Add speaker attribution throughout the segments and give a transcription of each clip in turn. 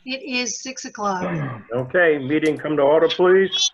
Speaker 1: It is 6 o'clock.
Speaker 2: Okay, meeting come to order, please.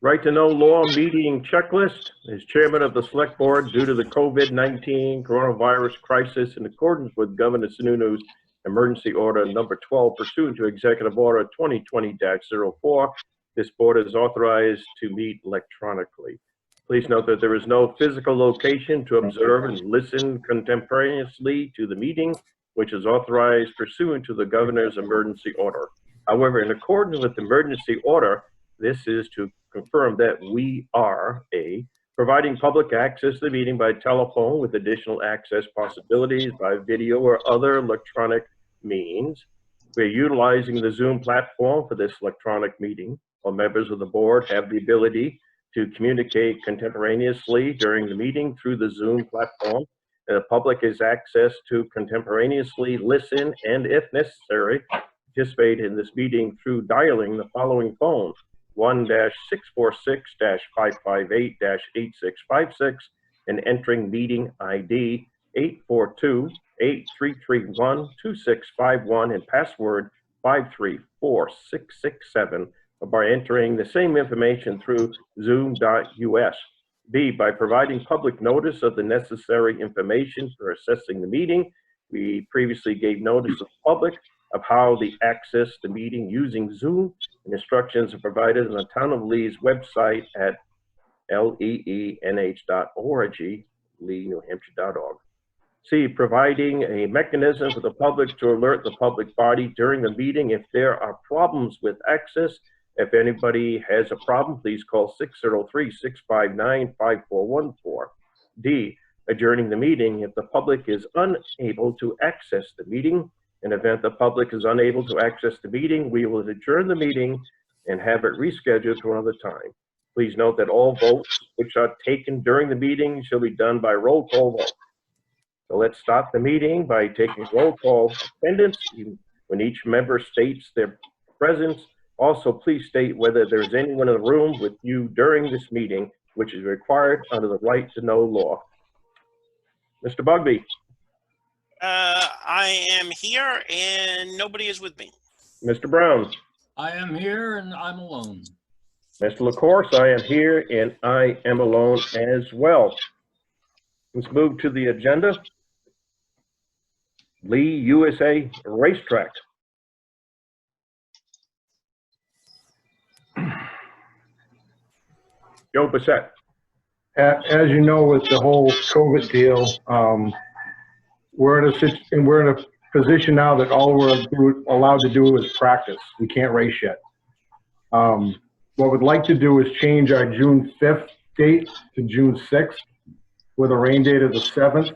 Speaker 2: Right to know law meeting checklist. As chairman of the select board, due to the COVID-19 coronavirus crisis, in accordance with Governor Sununu's emergency order number 12 pursuant to executive order 2020-04, this board is authorized to meet electronically. Please note that there is no physical location to observe and listen contemporaneously to the meeting, which is authorized pursuant to the governor's emergency order. However, in accordance with the emergency order, this is to confirm that we are providing public access to the meeting by telephone with additional access possibilities by video or other electronic means. We're utilizing the Zoom platform for this electronic meeting. All members of the board have the ability to communicate contemporaneously during the meeting through the Zoom platform. The public has access to contemporaneously listen and, if necessary, participate in this meeting through dialing the following phone: 1-646-558-8656 and entering meeting ID 842-8331-2651 and password 534667, or by entering the same information through zoom.us. B, by providing public notice of the necessary information for assessing the meeting. We previously gave notice to the public of how to access the meeting using Zoom, and instructions are provided on the Town of Lee's website at leenh.org, lee.newhampshire.org. C, providing a mechanism for the public to alert the public body during the meeting if there are problems with access. If anybody has a problem, please call 603-659-5414. D, adjourning the meeting if the public is unable to access the meeting. In the event the public is unable to access the meeting, we will adjourn the meeting and have it rescheduled to another time. Please note that all votes which are taken during the meeting shall be done by roll call vote. So let's start the meeting by taking roll call attendance. When each member states their presence, also please state whether there's anyone in the room with you during this meeting, which is required under the right to know law. Mr. Bugby.
Speaker 3: I am here and nobody is with me.
Speaker 2: Mr. Brown.
Speaker 4: I am here and I'm alone.
Speaker 2: Mr. LaCourse, I am here and I am alone as well. Let's move to the agenda. Lee USA Racetrack. Joe Bissett.
Speaker 5: As you know, with the whole COVID deal, we're in a position now that all we're allowed to do is practice. We can't race yet. What we'd like to do is change our June 5th date to June 6th with a rain date of the 7th,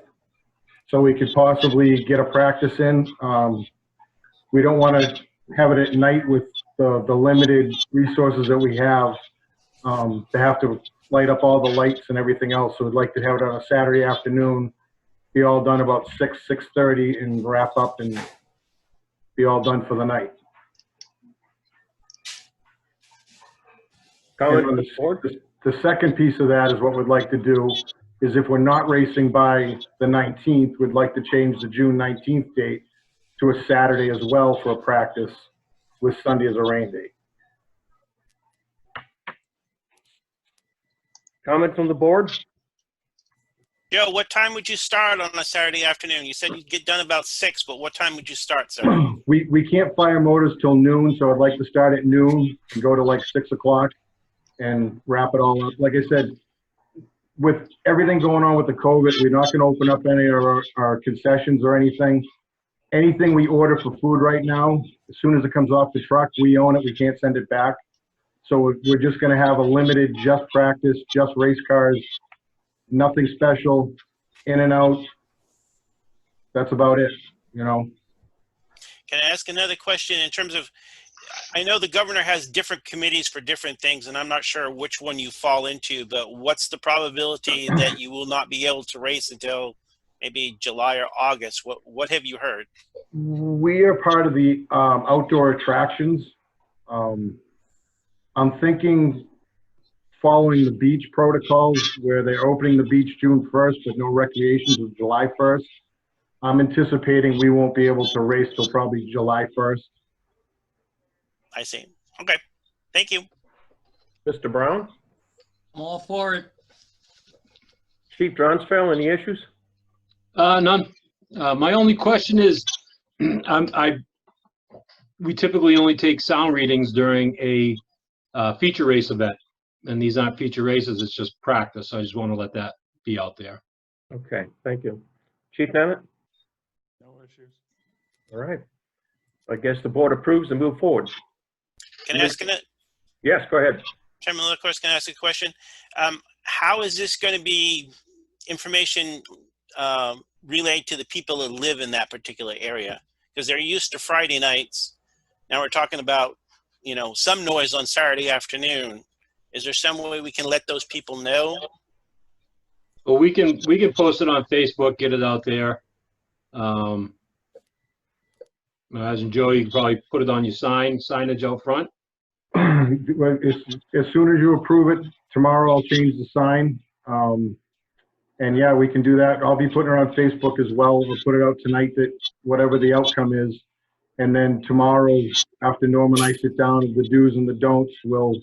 Speaker 5: so we could possibly get a practice in. We don't want to have it at night with the limited resources that we have, to have to light up all the lights and everything else. So we'd like to have it on a Saturday afternoon, be all done about 6:30 and wrap up and be all done for the night. The second piece of that is what we'd like to do is, if we're not racing by the 19th, we'd like to change the June 19th date to a Saturday as well for a practice, with Sunday as a rain date.
Speaker 2: Comment from the board?
Speaker 3: Joe, what time would you start on a Saturday afternoon? You said you'd get done about 6, but what time would you start, sir?
Speaker 5: We can't fire motors till noon, so I'd like to start at noon and go to like 6 o'clock and wrap it all up. Like I said, with everything going on with the COVID, we're not going to open up any of our concessions or anything. Anything we order for food right now, as soon as it comes off the truck, we own it. We can't send it back. So we're just going to have a limited just practice, just race cars, nothing special, in and out. That's about it, you know.
Speaker 3: Can I ask another question in terms of, I know the governor has different committees for different things, and I'm not sure which one you fall into, but what's the probability that you will not be able to race until maybe July or August? What have you heard?
Speaker 5: We are part of the outdoor attractions. I'm thinking following the beach protocols, where they're opening the beach June 1st, but no recreation until July 1st. I'm anticipating we won't be able to race till probably July 1st.
Speaker 3: I see. Okay. Thank you.
Speaker 2: Mr. Brown?
Speaker 4: I'm all for it.
Speaker 2: Chief Dronsfeld, any issues?
Speaker 1: None. My only question is, we typically only take sound readings during a feature race event, and these aren't feature races, it's just practice. I just want to let that be out there.
Speaker 2: Okay, thank you. Chief Nemeth?
Speaker 6: No issues.
Speaker 2: All right. I guess the board approves and move forward.
Speaker 3: Can I ask
Speaker 2: Yes, go ahead.
Speaker 3: Chairman LaCourse, can I ask a question? How is this going to be information relayed to the people that live in that particular area? Because they're used to Friday nights. Now we're talking about, you know, some noise on Saturday afternoon. Is there some way we can let those people know?
Speaker 1: But we can post it on Facebook, get it out there. Imagine, Joe, you can probably put it on your signage out front.
Speaker 5: As soon as you approve it, tomorrow I'll change the sign. And yeah, we can do that. I'll be putting it on Facebook as well. We'll put it out tonight that whatever the outcome is. And then tomorrow, after Norm and I sit down, the do's and the don'ts, we'll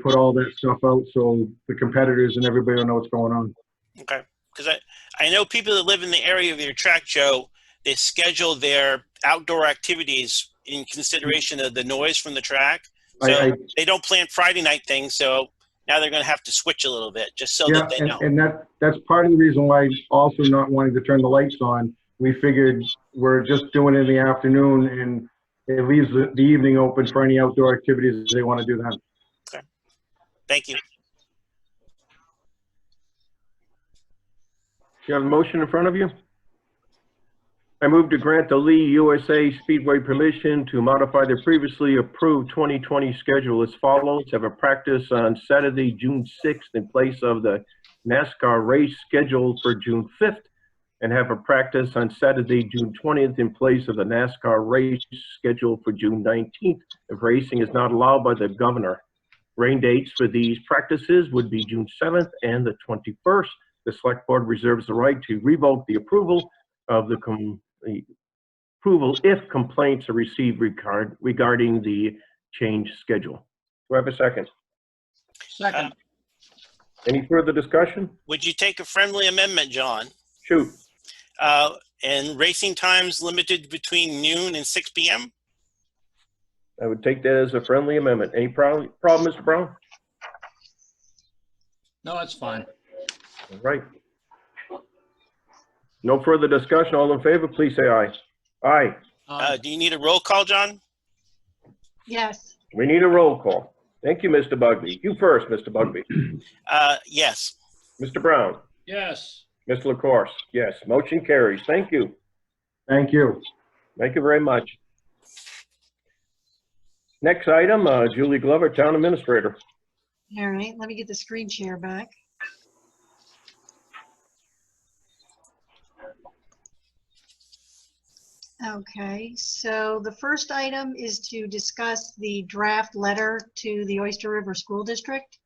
Speaker 5: put all that stuff out so the competitors and everybody will know what's going on.
Speaker 3: Okay, because I know people that live in the area of your track, Joe, they schedule their outdoor activities in consideration of the noise from the track. So they don't plan Friday night things, so now they're going to have to switch a little bit just so that they know.
Speaker 5: And that's part of the reason why also not wanting to turn the lights on. We figured we're just doing it in the afternoon and it leaves the evening open for any outdoor activities they want to do then.
Speaker 3: Okay. Thank you.
Speaker 2: You have a motion in front of you? I move to grant the Lee USA Speedway permission to modify the previously approved 2020 schedule as follows. Have a practice on Saturday, June 6th in place of the NASCAR race scheduled for June 5th, and have a practice on Saturday, June 20th in place of the NASCAR race scheduled for June 19th if racing is not allowed by the governor. Rain dates for these practices would be June 7th and the 21st. The select board reserves the right to revoke the approval of the approval if complaints are received regarding the change schedule. Do I have a second?
Speaker 4: Second.
Speaker 2: Any further discussion?
Speaker 3: Would you take a friendly amendment, John?
Speaker 2: Shoot.
Speaker 3: And racing times limited between noon and 6 p.m.?
Speaker 2: I would take that as a friendly amendment. Any problem, Mr. Brown?
Speaker 4: No, that's fine.
Speaker 2: All right. No further discussion. All in favor, please say aye. Aye.
Speaker 3: Do you need a roll call, John?
Speaker 7: Yes.
Speaker 2: We need a roll call. Thank you, Mr. Bugby. You first, Mr. Bugby.
Speaker 3: Yes.
Speaker 2: Mr. Brown.
Speaker 4: Yes.
Speaker 2: Mr. LaCourse. Yes. Motion carries. Thank you.
Speaker 5: Thank you.
Speaker 2: Thank you very much. Next item, Julie Glover, Town Administrator.
Speaker 7: All right, let me get the screen share back. Okay, so the first item is to discuss the draft letter to the Oyster River School District.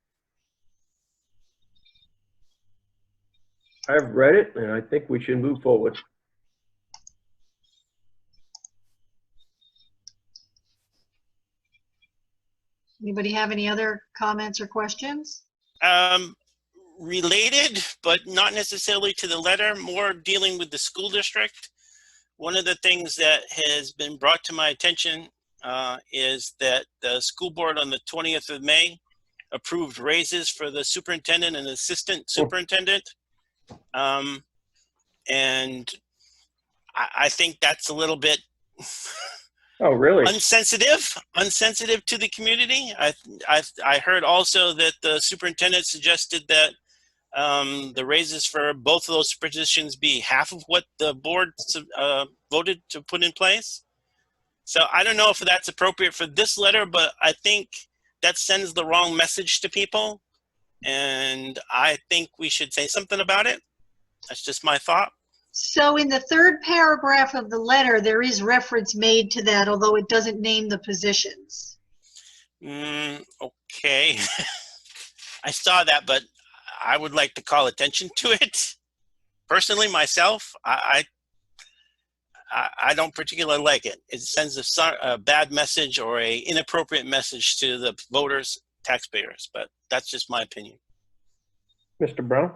Speaker 2: I've read it, and I think we should move forward.
Speaker 7: Anybody have any other comments or questions?
Speaker 3: Related, but not necessarily to the letter, more dealing with the school district. One of the things that has been brought to my attention is that the school board on the 20th of May approved raises for the superintendent and assistant superintendent. And I think that's a little bit
Speaker 2: Oh, really?
Speaker 3: unsensitive to the community. I heard also that the superintendent suggested that the raises for both of those positions be half of what the board voted to put in place. So I don't know if that's appropriate for this letter, but I think that sends the wrong message to people. And I think we should say something about it. That's just my thought.
Speaker 7: So in the third paragraph of the letter, there is reference made to that, although it doesn't name the positions.
Speaker 3: Okay. I saw that, but I would like to call attention to it. Personally, myself, I I don't particularly like it. It sends a bad message or a inappropriate message to the voters, taxpayers, but that's just my opinion.
Speaker 2: Mr. Brown?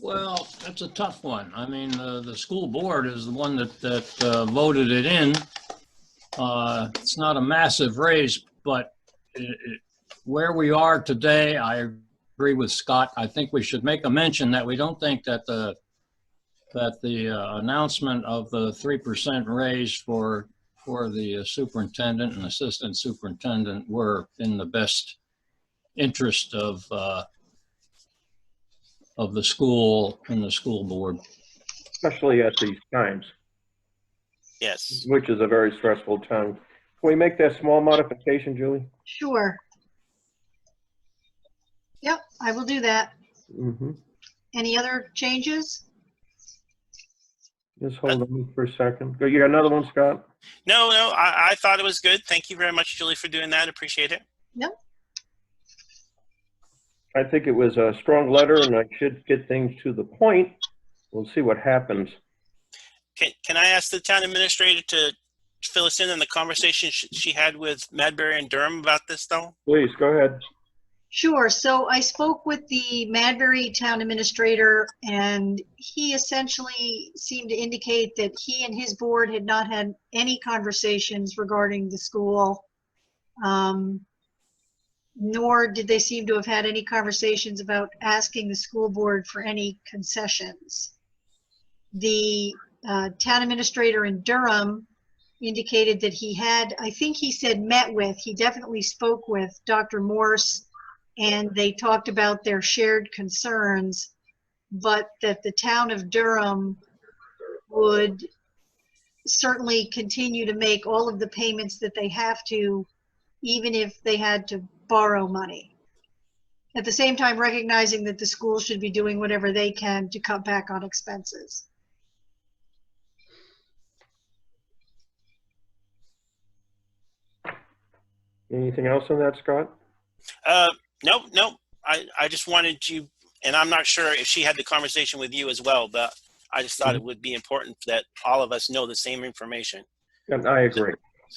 Speaker 4: Well, that's a tough one. I mean, the school board is the one that voted it in. It's not a massive raise, but where we are today, I agree with Scott. I think we should make a mention that we don't think that the announcement of the 3% raise for the superintendent and assistant superintendent were in the best interest of the school and the school board.
Speaker 2: Especially at these times,
Speaker 3: Yes.
Speaker 2: which is a very stressful time. Can we make that small modification, Julie?
Speaker 7: Sure. Yep, I will do that.
Speaker 2: Mm-hmm.
Speaker 7: Any other changes?
Speaker 2: Just hold on for a second. You got another one, Scott?
Speaker 3: No, I thought it was good. Thank you very much, Julie, for doing that. Appreciate it.
Speaker 2: I think it was a strong letter, and I should get things to the point. We'll see what happens.
Speaker 3: Can I ask the town administrator to fill us in on the conversation she had with Madbury and Durham about this, though?
Speaker 2: Please, go ahead.
Speaker 7: Sure. So I spoke with the Madbury town administrator, and he essentially seemed to indicate that he and his board had not had any conversations regarding the school. Nor did they seem to have had any conversations about asking the school board for any concessions. The town administrator in Durham indicated that he had, I think he said met with, he definitely spoke with Dr. Morse, and they talked about their shared concerns, but that the town of Durham would certainly continue to make all of the payments that they have to, even if they had to borrow money. At the same time, recognizing that the school should be doing whatever they can to cut back on expenses.
Speaker 2: Anything else on that, Scott?
Speaker 3: No. I just wanted you, and I'm not sure if she had the conversation with you as well, but I just thought it would be important that all of us know the same information.
Speaker 2: And I agree.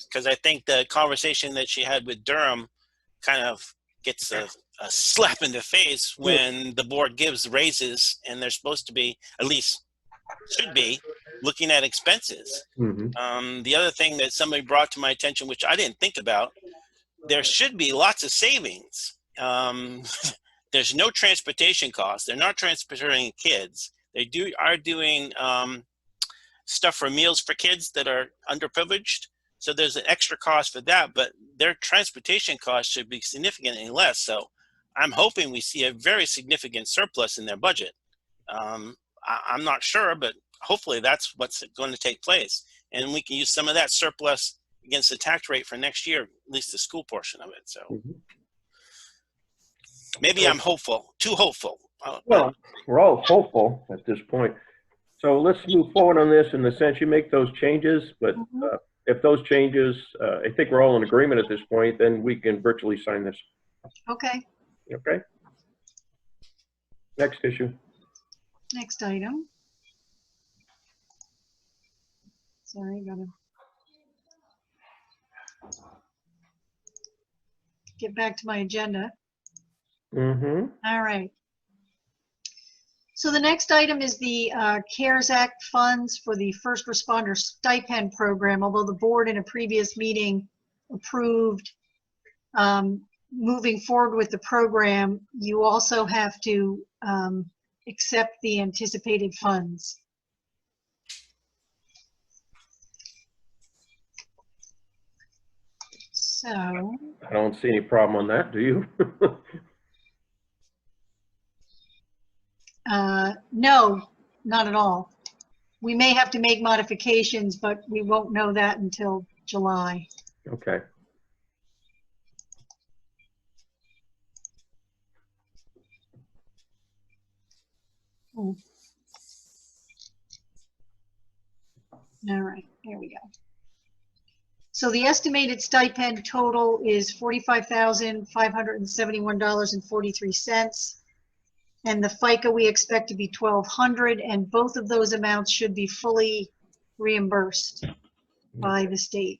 Speaker 3: Because I think the conversation that she had with Durham kind of gets a slap in the face when the board gives raises and they're supposed to be, at least should be, looking at expenses.
Speaker 2: Mm-hmm.
Speaker 3: The other thing that somebody brought to my attention, which I didn't think about, there should be lots of savings. There's no transportation costs. They're not transporting kids. They are doing stuff for meals for kids that are underprivileged. So there's an extra cost for that, but their transportation costs should be significantly less. So I'm hoping we see a very significant surplus in their budget. I'm not sure, but hopefully that's what's going to take place. And we can use some of that surplus against the tax rate for next year, at least the school portion of it. So maybe I'm hopeful, too hopeful.
Speaker 2: Well, we're all hopeful at this point. So let's move forward on this in the sense you make those changes, but if those changes, I think we're all in agreement at this point, then we can virtually sign this.
Speaker 7: Okay,
Speaker 2: Okay? Next issue.
Speaker 7: next item. Sorry, gotta get back to my agenda.
Speaker 2: Mm-hmm.
Speaker 7: All right. So the next item is the CARES Act funds for the first responder stipend program, although the board in a previous meeting approved moving forward with the program, you also have to accept the anticipated funds. So,
Speaker 2: I don't see any problem on that, do you?
Speaker 7: no, not at all. We may have to make modifications, but we won't know that until July.
Speaker 2: Okay.
Speaker 7: All right, there we go. So the estimated stipend total is $45,571.43. And the FICA we expect to be $1,200, and both of those amounts should be fully reimbursed by the state.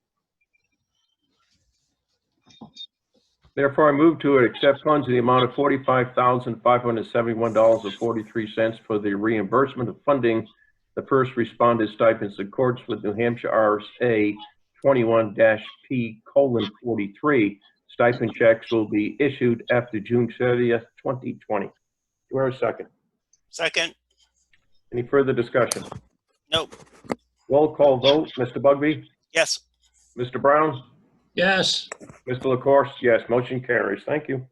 Speaker 2: Therefore, I move to accept funds in the amount of $45,571.43 for the reimbursement of funding the first responders stipends in accordance with New Hampshire RSA 21-P:43. Stipend checks will be issued after June 30th, 2020. Do I have a second?
Speaker 3: Second.
Speaker 2: Any further discussion?
Speaker 3: Nope.
Speaker 2: Roll call vote. Mr. Bugby?
Speaker 3: Yes.
Speaker 2: Mr. Brown?
Speaker 4: Yes.
Speaker 2: Mr. LaCourse? Yes, motion carries. Thank you.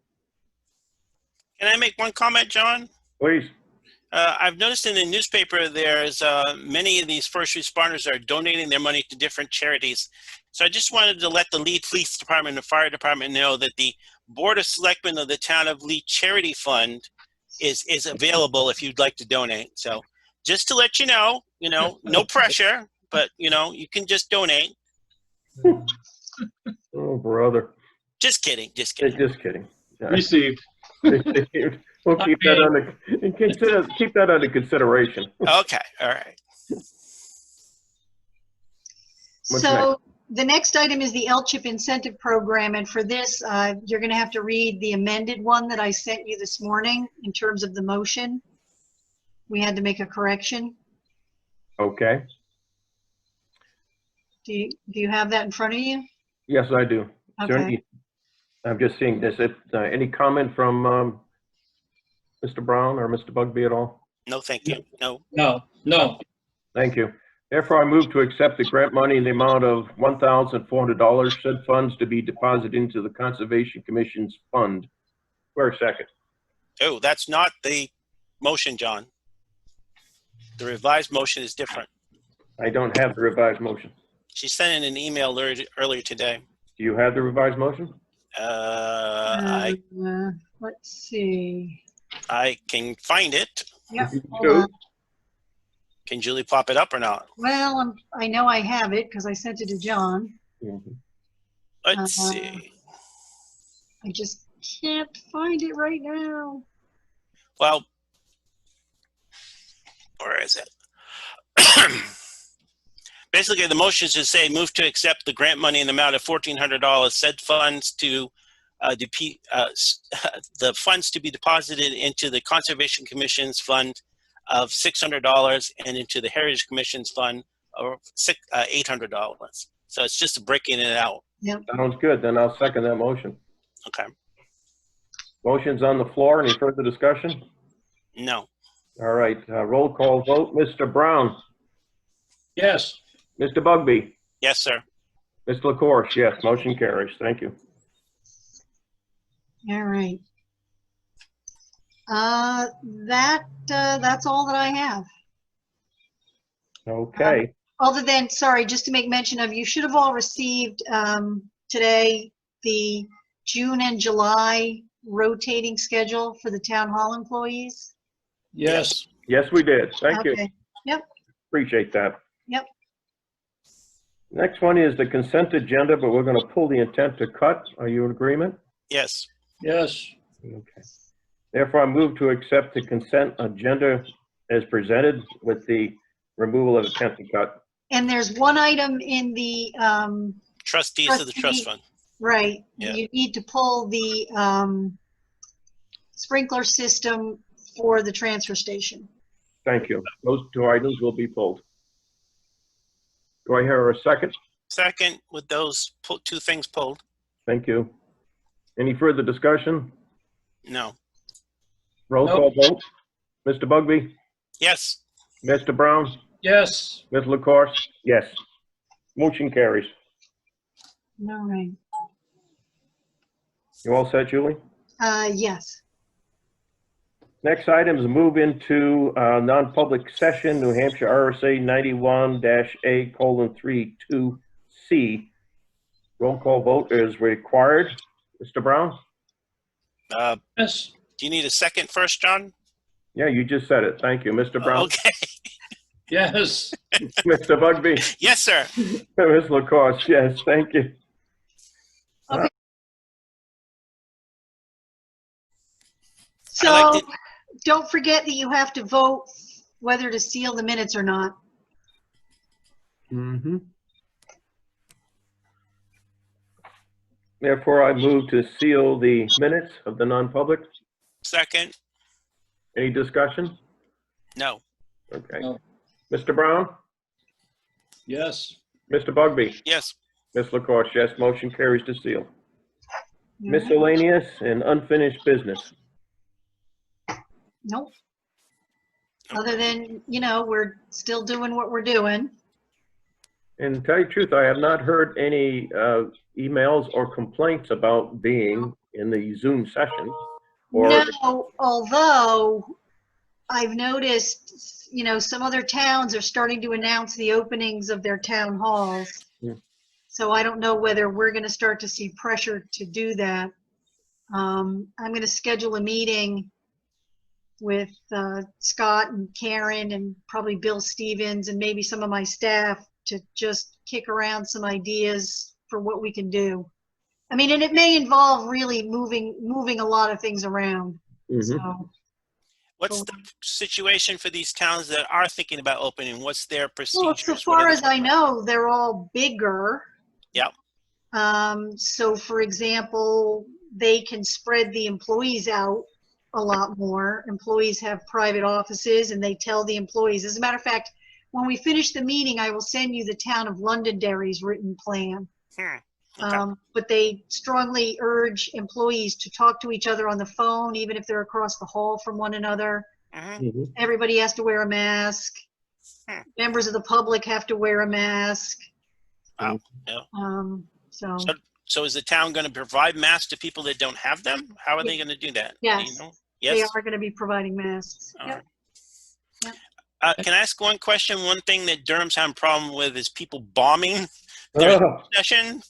Speaker 3: Can I make one comment, John?
Speaker 2: Please.
Speaker 3: I've noticed in the newspaper there's many of these first responders are donating their money to different charities. So I just wanted to let the Lee Police Department and Fire Department know that the Board of Selectmen of the Town of Lee Charity Fund is available if you'd like to donate. So just to let you know, no pressure, but you can just donate.
Speaker 2: Oh, brother.
Speaker 3: Just kidding. Just kidding.
Speaker 2: Just kidding.
Speaker 1: Received.
Speaker 2: We'll keep that under consideration.
Speaker 3: Okay. All right.
Speaker 2: What's
Speaker 7: So the next item is the LCHIP incentive program. And for this, you're going to have to read the amended one that I sent you this morning in terms of the motion. We had to make a correction.
Speaker 2: Okay.
Speaker 7: Do you have that in front of you?
Speaker 2: Yes, I do.
Speaker 7: Okay.
Speaker 2: Certainly. I'm just seeing this. Any comment from Mr. Brown or Mr. Bugby at all?
Speaker 3: No, thank you. No.
Speaker 4: No.
Speaker 2: Thank you. Therefore, I move to accept the grant money in the amount of $1,400. Said funds to be deposited into the Conservation Commission's fund. For a second.
Speaker 3: Oh, that's not the motion, John. The revised motion is different.
Speaker 2: I don't have the revised motion.
Speaker 3: She sent in an email earlier today.
Speaker 2: Do you have the revised motion?
Speaker 7: Let's see.
Speaker 3: I can find it.
Speaker 7: Yep.
Speaker 2: You
Speaker 7: Hold
Speaker 2: do?
Speaker 7: on.
Speaker 3: Can Julie pop it up or not?
Speaker 7: Well, I know I have it because I sent it to John.
Speaker 2: Mhm.
Speaker 3: Let's see.
Speaker 7: I just can't find it right now.
Speaker 3: Well, where is it? Basically, the motion should say move to accept the grant money in the amount of $1,400. Said funds to the funds to be deposited into the Conservation Commission's fund of $600 and into the Heritage Commission's fund of $800. So it's just breaking it out.
Speaker 2: Sounds good. Then I'll second that motion.
Speaker 3: Okay.
Speaker 2: Motion's on the floor. Any further discussion?
Speaker 3: No.
Speaker 2: All right. Roll call vote. Mr. Brown.
Speaker 4: Yes.
Speaker 2: Mr. Bugby.
Speaker 3: Yes, sir.
Speaker 2: Mr. LaCourse. Yes. Motion carries. Thank you.
Speaker 7: All right. That's all that I have.
Speaker 2: Okay.
Speaker 7: Other than, sorry, just to make mention of, you should have all received today the June and July rotating schedule for the town hall employees.
Speaker 4: Yes.
Speaker 2: Yes, we did. Thank you.
Speaker 7: Okay. Yep.
Speaker 2: Appreciate that.
Speaker 7: Yep.
Speaker 2: Next one is the consent agenda, but we're going to pull the intent to cut. Are you in agreement?
Speaker 3: Yes.
Speaker 4: Yes.
Speaker 2: Okay. Therefore, I move to accept the consent agenda as presented with the removal of intent to cut.
Speaker 7: And there's one item in the,
Speaker 3: Trustees of the trust fund.
Speaker 7: right,
Speaker 3: Yeah.
Speaker 7: you need to pull the sprinkler system for the transfer station.
Speaker 2: Thank you. Those two items will be pulled. Do I hear a second?
Speaker 3: Second, with those two things pulled.
Speaker 2: Thank you. Any further discussion?
Speaker 3: No.
Speaker 2: Roll call vote. Mr. Bugby?
Speaker 3: Yes.
Speaker 2: Mr. Brown?
Speaker 4: Yes.
Speaker 2: Ms. LaCourse? Yes. Motion carries.
Speaker 7: All right.
Speaker 2: You all set, Julie?
Speaker 7: Yes.
Speaker 2: Next item is move into non-public session, New Hampshire RSA 91-A:32C. Roll call vote is required. Mr. Brown?
Speaker 4: Yes.
Speaker 3: Do you need a second first, John?
Speaker 2: Yeah, you just said it. Thank you. Mr. Brown?
Speaker 3: Okay.
Speaker 4: Yes.
Speaker 2: Mr. Bugby?
Speaker 3: Yes, sir.
Speaker 2: Ms. LaCourse? Yes, thank you.
Speaker 7: So
Speaker 3: like
Speaker 7: don't forget that you have to vote whether to seal the minutes or not.
Speaker 2: Mm-hmm. Therefore, I move to seal the minutes of the non-public.
Speaker 3: Second,
Speaker 2: Any discussion?
Speaker 3: no.
Speaker 2: Okay.
Speaker 4: No.
Speaker 2: Mr. Brown?
Speaker 4: Yes.
Speaker 2: Mr. Bugby?
Speaker 3: Yes.
Speaker 2: Ms. LaCourse, yes. Motion carries to seal.
Speaker 7: All right.
Speaker 2: Miscellaneous and unfinished business.
Speaker 7: Nope. Other than, we're still doing what we're doing.
Speaker 2: And to tell you the truth, I have not heard any emails or complaints about being in the Zoom session. Or
Speaker 7: No, although I've noticed, some other towns are starting to announce the openings of their town halls.
Speaker 2: Yeah.
Speaker 7: So I don't know whether we're going to start to see pressure to do that. I'm going to schedule a meeting with Scott and Karen and probably Bill Stevens and maybe some of my staff to just kick around some ideas for what we can do. I mean, and it may involve really moving a lot of things around.
Speaker 2: Mhm.
Speaker 7: So,
Speaker 3: What's the situation for these towns that are thinking about opening? What's their
Speaker 7: well,
Speaker 3: procedures?
Speaker 7: so
Speaker 3: What
Speaker 7: far
Speaker 3: are
Speaker 7: as I know, they're all bigger.
Speaker 3: Yep.
Speaker 7: So for example, they can spread the employees out a lot more. Employees have private offices and they tell the employees. As a matter of fact, when we finish the meeting, I will send you the town of Londonderry's written plan.
Speaker 3: Okay.
Speaker 7: But they strongly urge employees to talk to each other on the phone, even if they're across the hall from one another.
Speaker 3: Mhm.
Speaker 2: Mhm.
Speaker 7: Everybody has to wear a mask. Members of the public have to wear a mask.
Speaker 3: Wow. Yeah.
Speaker 7: So,
Speaker 3: So is the town going to provide masks to people that don't have them? How are they going to do that? Do
Speaker 7: yes,
Speaker 3: you know?
Speaker 7: they
Speaker 3: Yes.
Speaker 7: are going to be providing masks.
Speaker 3: All
Speaker 7: Yep.
Speaker 3: right.
Speaker 7: Yep.
Speaker 3: Can I ask one question? One thing that Durham's having a problem with is people bombing their
Speaker 2: Oh,
Speaker 3: session.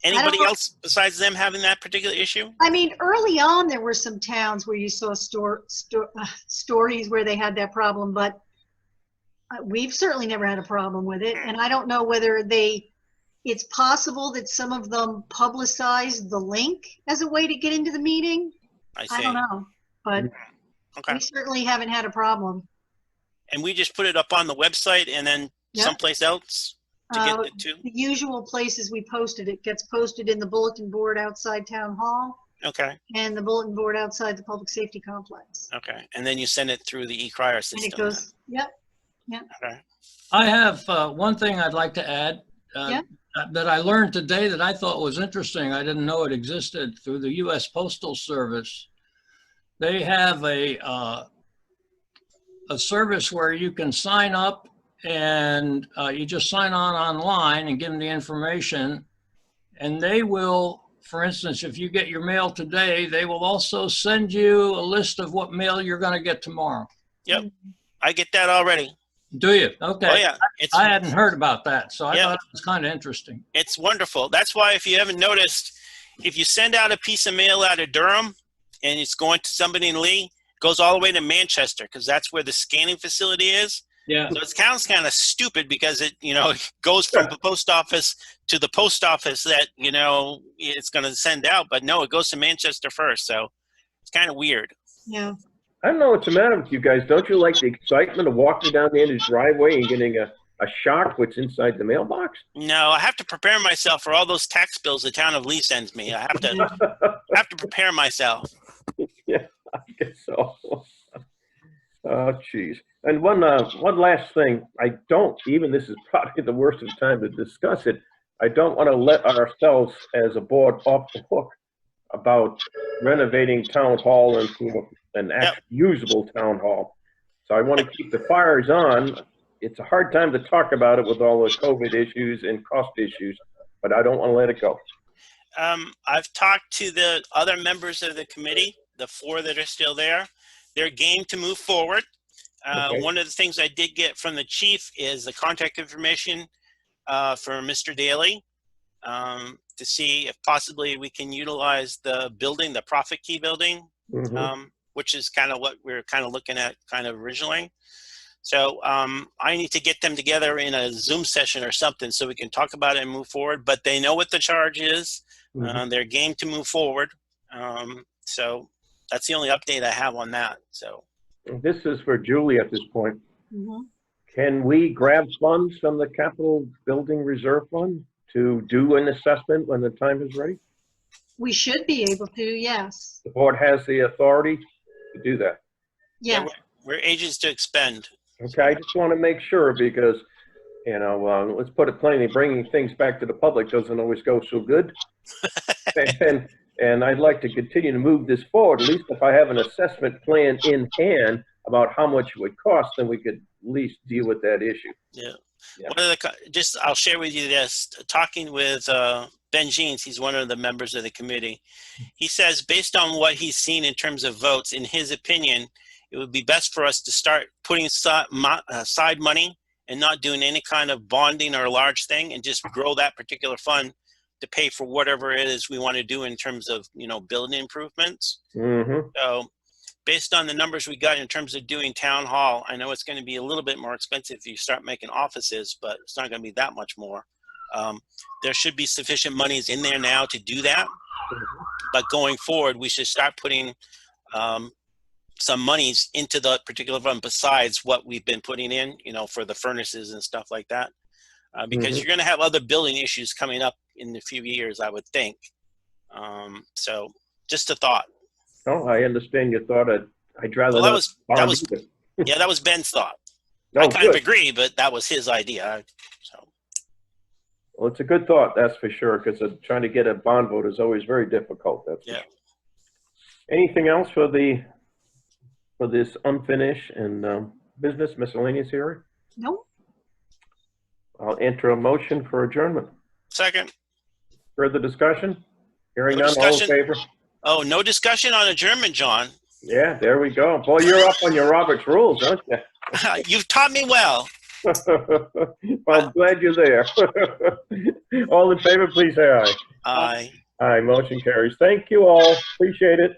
Speaker 3: Anybody
Speaker 7: know.
Speaker 3: else besides them having that particular issue?
Speaker 7: I mean, early on, there were some towns where you saw stories where they had that problem, but we've certainly never had a problem with it. And I don't know whether it's possible that some of them publicized the link as a way to get into the meeting.
Speaker 3: I see.
Speaker 7: I don't know, but
Speaker 3: Okay.
Speaker 7: we certainly haven't had a problem.
Speaker 3: And we just put it up on the website and then
Speaker 7: Yep.
Speaker 3: someplace else to get it to?
Speaker 7: The usual places we posted it gets posted in the bulletin board outside town hall
Speaker 3: Okay.
Speaker 7: and the bulletin board outside the public safety complex.
Speaker 3: Okay. And then you send it through the e-crier
Speaker 7: And
Speaker 3: system.
Speaker 7: it goes, yep.
Speaker 3: Okay.
Speaker 4: I have one thing I'd like to add
Speaker 7: Yeah.
Speaker 4: that I learned today that I thought was interesting. I didn't know it existed through the U.S. Postal Service. They have a service where you can sign up and you just sign on online and give them the information. And they will, for instance, if you get your mail today, they will also send you a list of what mail you're going to get tomorrow.
Speaker 3: Yep. I get that already.
Speaker 4: Do you? Okay.
Speaker 3: Oh yeah.
Speaker 4: I hadn't heard about that, so I
Speaker 3: Yeah.
Speaker 4: thought it was kind of interesting.
Speaker 3: It's wonderful. That's why, if you haven't noticed, if you send out a piece of mail out of Durham and it's going to somebody in Lee, it goes all the way to Manchester because that's where the scanning facility is.
Speaker 4: Yeah.
Speaker 3: So it sounds kind of stupid because it goes from the post office to the post office that, it's going to send out. But no, it goes to Manchester first. So it's kind of weird.
Speaker 7: Yeah.
Speaker 2: I don't know what's the matter with you guys. Don't you like the excitement of walking down the end of the driveway and getting a shock what's inside the mailbox?
Speaker 3: No, I have to prepare myself for all those tax bills the town of Lee sends me. I have to prepare myself.
Speaker 2: Yeah, I guess so. Oh, jeez. And one last thing. This is probably the worst of the time to discuss it. I don't want to let ourselves as a board off the hook about renovating town hall into an actual usable town hall. So I want to keep the fires on. It's a hard time to talk about it with all the COVID issues and cost issues, but I don't want to let it go.
Speaker 3: I've talked to the other members of the committee, the 4 that are still there. They're game to move forward.
Speaker 2: Okay.
Speaker 3: One of the things I did get from the chief is the contact information for Mr. Daly to see if possibly we can utilize the building, the Profit Key building,
Speaker 2: Mhm.
Speaker 3: which is kind of what we were kind of looking at kind of originally. So I need to get them together in a Zoom session or something so we can talk about it and move forward. But they know what the charge is.
Speaker 2: Mhm.
Speaker 3: They're game to move forward. So that's the only update I have on that. So
Speaker 2: This is for Julie at this point.
Speaker 7: Mhm.
Speaker 2: Can we grab funds from the capital building reserve fund to do an assessment when the time is ready?
Speaker 7: We should be able to, yes.
Speaker 2: The board has the authority to do that.
Speaker 7: Yeah,
Speaker 3: We're agents to expend.
Speaker 2: Okay, I just want to make sure because, you know, let's put it plainly, bringing things back to the public doesn't always go so good. And I'd like to continue to move this forward. At least if I have an assessment plan in hand about how much it would cost, then we could at least deal with that issue.
Speaker 3: Yeah.
Speaker 2: Yeah.
Speaker 3: One of the, I'll share with you this, talking with Ben Jeans, he's one of the members of the committee. He says, based on what he's seen in terms of votes, in his opinion, it would be best for us to start putting side money and not doing any kind of bonding or large thing and just grow that particular fund to pay for whatever it is we want to do in terms of, you know, building improvements.
Speaker 2: Mm-hmm.
Speaker 3: So based on the numbers we got in terms of doing town hall, I know it's going to be a little bit more expensive if you start making offices, but it's not going to be that much more. There should be sufficient monies in there now to do that. But going forward, we should start putting some monies into the particular fund besides what we've been putting in, you know, for the furnaces and stuff like that. Because you're going to have other building issues coming up in a few years, I would think. So just a thought.
Speaker 2: Oh, I understand your thought. I'd rather
Speaker 3: Well,
Speaker 2: not
Speaker 3: that
Speaker 2: bond
Speaker 3: was
Speaker 2: either.
Speaker 3: yeah, that was Ben's thought.
Speaker 2: No,
Speaker 3: I kind of
Speaker 2: good.
Speaker 3: agree, but that was his idea. So
Speaker 2: Well, it's a good thought, that's for sure, because trying to get a bond vote is always very difficult. That's for
Speaker 3: Yeah.
Speaker 2: sure. Anything else for this unfinished and business miscellaneous hearing?
Speaker 7: no,
Speaker 2: I'll enter a motion for adjournment.
Speaker 3: second.
Speaker 2: Further discussion? Hearing
Speaker 3: No
Speaker 2: none, all in
Speaker 3: discussion.
Speaker 2: favor?
Speaker 3: Oh, no discussion on adjournment, John.
Speaker 2: Yeah, there we go. Boy, you're up on your Robert's rules, aren't you?
Speaker 3: You've taught me well.
Speaker 2: Well, I'm glad you're there. All in favor, please say aye.
Speaker 3: I
Speaker 2: Aye, motion carries. Thank you all. Appreciate it.